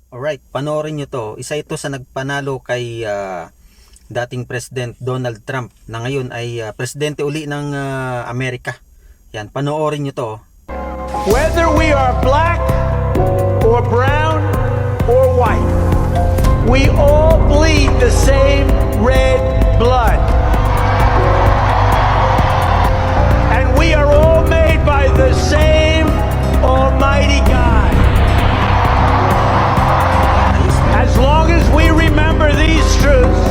Alright, panoorin nyo to. Isa ito sa nagpanalo kay dating President Donald Trump na ngayon ay presidente uli ng Amerika. Yan, panoorin nyo to. Whether we are black or brown or white, we all bleed the same red blood. And we are all made by the same Almighty God. As long as we remember these truths,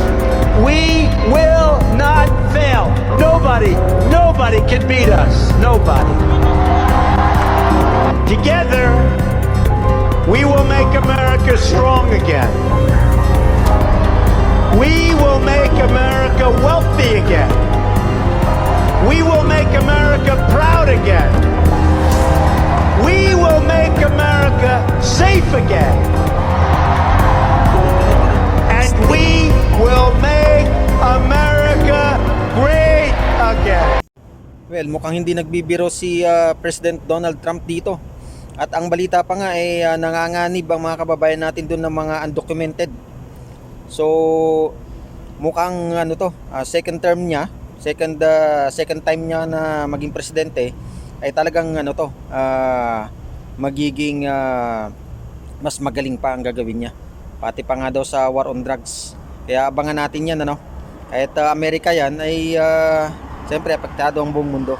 we will not fail. Nobody can beat us. Nobody. Together, we will make America strong again. We will make America wealthy again. We will make America proud again. We will make America safe again. And we will make America great again. Well, mukhang hindi nagbibiro si President Donald Trump dito. At ang balita pa nga ay nanganganib ang mga kababayan natin doon ng mga undocumented. So mukhang second term niya, second time niya na maging presidente ay talagang magiging mas magaling pa ang gagawin niya. Pati pa nga daw sa war on drugs. Kaya abangan natin yan Kahit Amerika yan ay siyempre apektado ang buong mundo.